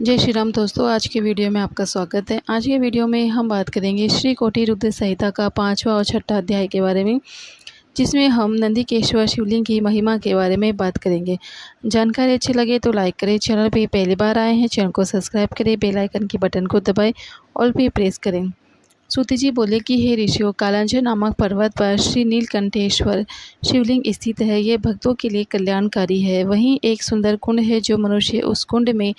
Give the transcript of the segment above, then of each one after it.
जय श्री राम दोस्तों, आज के वीडियो में आपका स्वागत है। आज के वीडियो में हम बात करेंगे श्री कोटि रुद्र संहिता का 5वां और 6ठा अध्याय के बारे में, जिसमें हम नंदीकेश्वर शिवलिंग की महिमा के बारे में बात करेंगे। जानकारी अच्छी लगे तो लाइक करें, चैनल पे पहली बार आए हैं चैनल को सब्सक्राइब करें, बेल आइकन की बटन को दबाएं, ऑल पे प्रेस करें। सूत जी बोले कि हे ऋषियों, कालांजर नामक पर्वत पर श्री नीलकंठेश्वर शिवलिंग स्थित है। यह भक्तों के लिए कल्याणकारी है। वहीं एक सुंदर कुंड है, जो मनुष्य उस कुंड में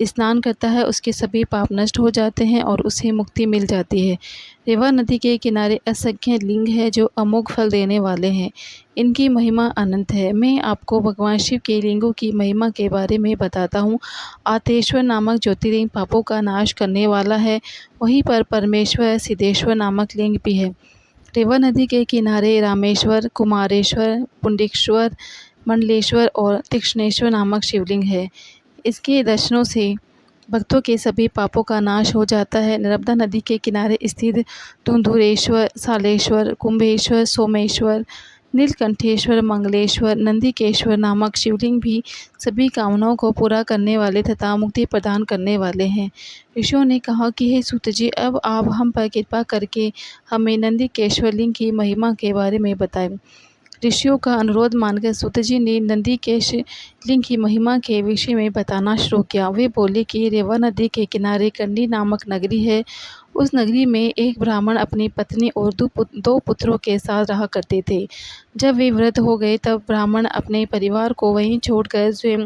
स्नान करता है उसके सभी पाप नष्ट हो जाते हैं और उसे मुक्ति मिल जाती है। रेवा नदी के किनारे असंख्य लिंग है जो अमोघ फल देने वाले हैं। इनकी महिमा अनंत है। मैं आपको भगवान शिव के लिंगों की महिमा के बारे में बताता हूँ। आतेश्वर नामक ज्योतिर्लिंग पापों का नाश करने वाला है। वहीं पर परमेश्वर सिद्धेश्वर नामक लिंग भी है। रेवा नदी के किनारे रामेश्वर, कुमारेश्वर, पुंडीकेश्वर, मंडलेश्वर और तीक्ष्णेश्वर नामक शिवलिंग है। इसके दर्शनों से भक्तों के सभी पापों का नाश हो जाता है। नर्मदा नदी के किनारे स्थित धुंधुरेश्वर, सालेश्वर, कुंभेश्वर, सोमेश्वर, नीलकंठेश्वर, मंगलेश्वर, नंदीकेश्वर नामक शिवलिंग भी सभी कामनाओं को पूरा करने वाले तथा मुक्ति प्रदान करने वाले हैं। ऋषियों ने कहा कि हे सूत जी, अब आप हम पर कृपा करके हमें नंदीकेश्वर लिंग की महिमा के बारे में बताएं। ऋषियों का अनुरोध मानकर सूत जी ने नंदीकेश लिंग की महिमा के विषय में बताना शुरू किया। वे बोले कि रेवा नदी के किनारे कंडी नामक नगरी है। उस नगरी में एक ब्राह्मण अपनी पत्नी और दो पुत्रों के साथ रहा करते थे। जब वे वृद्ध हो गए तब ब्राह्मण अपने परिवार को वहीं छोड़कर स्वयं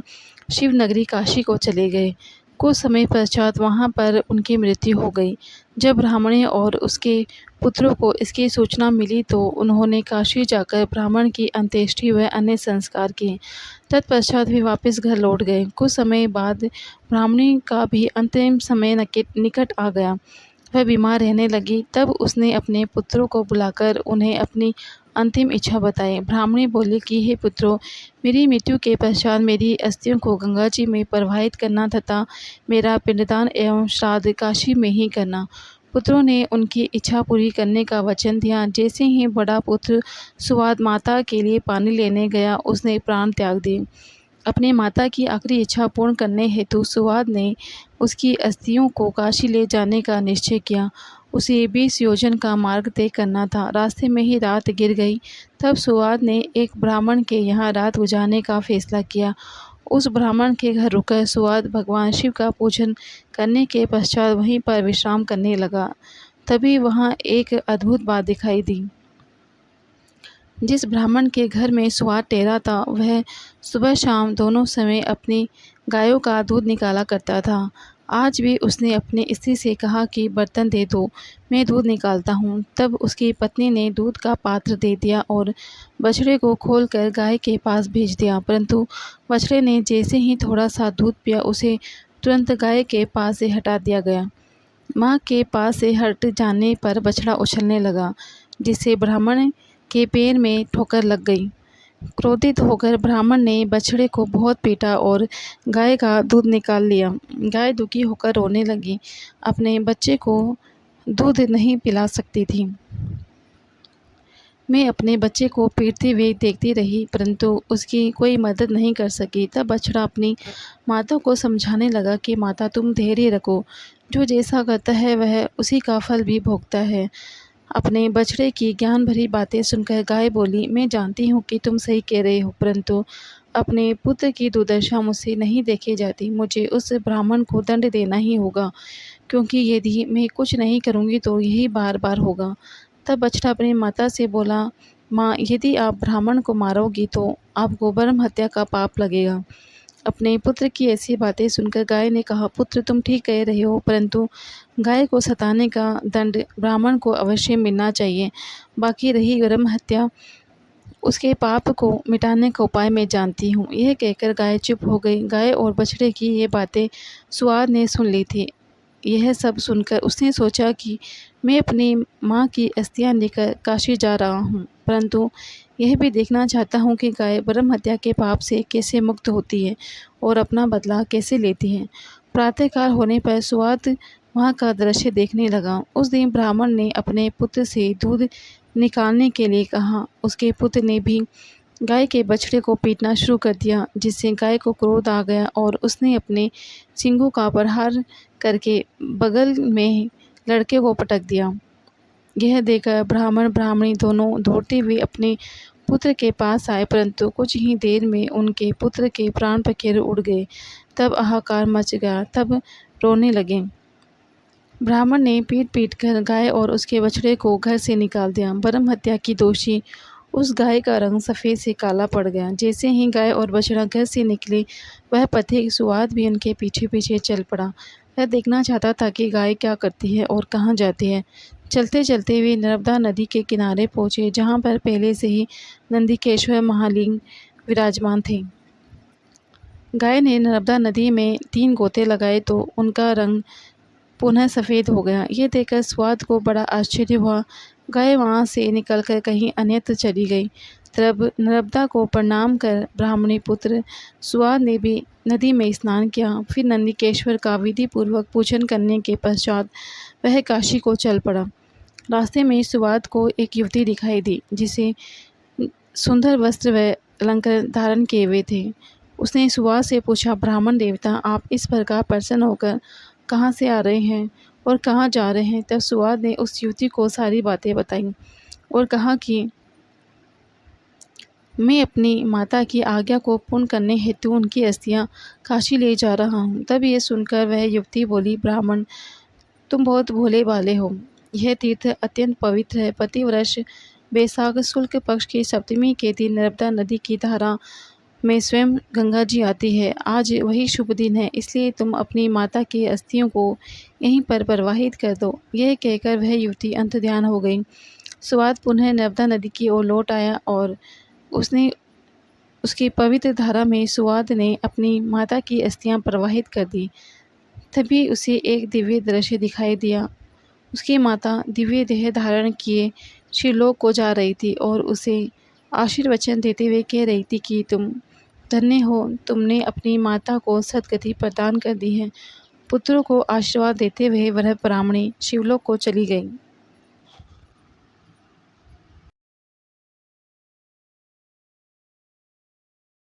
शिव नगरी काशी को चले गए। कुछ समय पश्चात वहां पर उनकी मृत्यु हो गई। जब ब्राह्मण और उसके पुत्रों को इसकी सूचना मिली तो उन्होंने काशी जाकर ब्राह्मण की अंत्येष्टि व अन्य संस्कार किए। तत्पश्चात वे वापस घर लौट गए। कुछ समय बाद ब्राह्मणी का भी अंतिम समय निकट आ गया। वह बीमार रहने लगी। तब उसने अपने पुत्रों को बुलाकर उन्हें अपनी अंतिम इच्छा बताई। ब्राह्मणी बोली कि हे पुत्रों, मेरी मृत्यु के पश्चात मेरी अस्थियों को गंगा जी में प्रवाहित करना तथा मेरा पिंडदान एवं श्राद्ध काशी में ही करना। पुत्रों ने उनकी इच्छा पूरी करने का वचन दिया। जैसे ही बड़ा पुत्र सुवाद माता के लिए पानी लेने गया, उसने प्राण त्याग दिए। अपने माता की आखिरी इच्छा पूर्ण करने हेतु सुवाद ने उसकी अस्थियों को काशी ले जाने का निश्चय किया। उसे 20 योजन का मार्ग तय करना था। रास्ते में ही रात गिर गई। तब सुवाद ने एक ब्राह्मण के यहाँ रात गुजारने का फैसला किया। उस ब्राह्मण के घर रुकर सुवाद भगवान शिव का पूजन करने के पश्चात वहीं पर विश्राम करने लगा। तभी वहाँ एक अद्भुत बात दिखाई दी। जिस ब्राह्मण के घर में सुवाद ठहरा था, वह सुबह शाम दोनों समय अपनी गायों का दूध निकाला करता था। आज भी उसने अपनी स्त्री से कहा कि बर्तन दे दो, मैं दूध निकालता हूँ। तब उसकी पत्नी ने दूध का पात्र दे दिया और बछड़े को खोलकर गाय के पास भेज दिया। परंतु बछड़े ने जैसे ही थोड़ा सा दूध पिया, उसे तुरंत गाय के पास से हटा दिया गया। माँ के पास से हट जाने पर बछड़ा उछलने लगा, जिससे ब्राह्मण के पैर में ठोकर लग गई। क्रोधित होकर ब्राह्मण ने बछड़े को बहुत पीटा और गाय का दूध निकाल लिया। गाय दुखी होकर रोने लगी। अपने बच्चे को दूध नहीं पिला सकती थी। मैं अपने बच्चे को पीटते हुए देखती रही, परंतु उसकी कोई मदद नहीं कर सकी। तब बछड़ा अपनी माता को समझाने लगा कि माता, तुम धैर्य रखो, जो जैसा करता है वह उसी का फल भी भोगता है। अपने बछड़े की ज्ञान भरी बातें सुनकर गाय बोली, मैं जानती हूँ कि तुम सही कह रहे हो, परंतु अपने पुत्र की दुर्दशा मुझसे नहीं देखी जाती। मुझे उस ब्राह्मण को दंड देना ही होगा, क्योंकि यदि मैं कुछ नहीं करूँगी तो यही बार बार होगा। तब बछड़ा अपनी माता से बोला, माँ, यदि आप ब्राह्मण को मारोगी तो आपको ब्रह्म हत्या का पाप लगेगा। अपने पुत्र की ऐसी बातें सुनकर गाय ने कहा, पुत्र, तुम ठीक कह रहे हो, परंतु गाय को सताने का दंड ब्राह्मण को अवश्य मिलना चाहिए। बाकी रही ब्रह्म हत्या, उसके पाप को मिटाने का उपाय मैं जानती हूँ। यह कहकर गाय चुप हो गई। गाय और बछड़े की ये बातें सुआद ने सुन ली थी। यह सब सुनकर उसने सोचा कि मैं अपनी माँ की अस्थियाँ लेकर काशी जा रहा हूँ, परंतु यह भी देखना चाहता हूँ कि गाय ब्रह्म हत्या के पाप से कैसे मुक्त होती है और अपना बदला कैसे लेती है। प्रातःकाल होने पर सुवाद वहाँ का दृश्य देखने लगा। उस दिन ब्राह्मण ने अपने पुत्र से दूध निकालने के लिए कहा। उसके पुत्र ने भी गाय के बछड़े को पीटना शुरू कर दिया, जिससे गाय को क्रोध आ गया और उसने अपने सींगों का प्रहार करके बगल में लड़के को पटक दिया। यह देखकर ब्राह्मण ब्राह्मणी दोनों दौड़ते हुए अपने पुत्र के पास आए, परंतु कुछ ही देर में उनके पुत्र के प्राण पखेरु उड़ गए। तब हाहाकार मच गया, तब रोने लगे। ब्राह्मण ने पीट पीट कर गाय और उसके बछड़े को घर से निकाल दिया। ब्रह्म हत्या की दोषी उस गाय का रंग सफ़ेद से काला पड़ गया। जैसे ही गाय और बछड़ा घर से निकले, वह पथिक सुवाद भी उनके पीछे पीछे चल पड़ा। वह देखना चाहता था कि गाय क्या करती है और कहाँ जाती है। चलते चलते वे नर्मदा नदी के किनारे पहुँचे, जहाँ पर पहले से ही नंदिकेश्वर महालिंग विराजमान थे। गाय ने नर्मदा नदी में 3 गोते लगाए तो उनका रंग पुनः सफ़ेद हो गया। ये देखकर सुवाद को बड़ा आश्चर्य हुआ। गाय वहाँ से निकलकर कहीं अन्यत्र चली गई। तब नर्मदा को प्रणाम कर ब्राह्मणी पुत्र सुवाद ने भी नदी में स्नान किया। फिर नंदिकेश्वर का विधि पूर्वक पूजन करने के पश्चात वह काशी को चल पड़ा। रास्ते में सुवाद को एक युवती दिखाई दी, जिसे सुंदर वस्त्र व अलंकार धारण किए हुए थे। उसने सुवाद से पूछा, ब्राह्मण देवता, आप इस प्रकार प्रसन्न होकर कहाँ से आ रहे हैं और कहाँ जा रहे हैं? तब सुवाद ने उस युवती को सारी बातें बताईं और कहा कि मैं अपनी माता की आज्ञा को पूर्ण करने हेतु उनकी अस्थियां काशी ले जा रहा हूँ। तब ये सुनकर वह युवती बोली, ब्राह्मण, तुम बहुत भोले भाले हो। यह तीर्थ अत्यंत पवित्र है। प्रतिवर्ष बैसाख शुक्ल पक्ष की सप्तमी के दिन नर्मदा नदी की धारा में स्वयं गंगा जी आती है। आज वही शुभ दिन है, इसलिए तुम अपनी माता की अस्थियों को यहीं पर प्रवाहित कर दो। यह कहकर वह युवती अंतर्ध्यान हो गई। सुवाद पुनः नर्मदा नदी की ओर लौट आया और उसने उसकी पवित्र धारा में सुवाद ने अपनी माता की अस्थियां प्रवाहित कर दी। तभी उसे एक दिव्य दृश्य दिखाई दिया। उसकी माता दिव्य देह धारण किए शिवलोक को जा रही थी और उसे आशीर्वचन देते हुए कह रही थी कि तुम धन्य हो, तुमने अपनी माता को सद्गति प्रदान कर दी है। पुत्रों को आशीर्वाद देते हुए वह ब्राह्मणी शिवलोक को चली गई।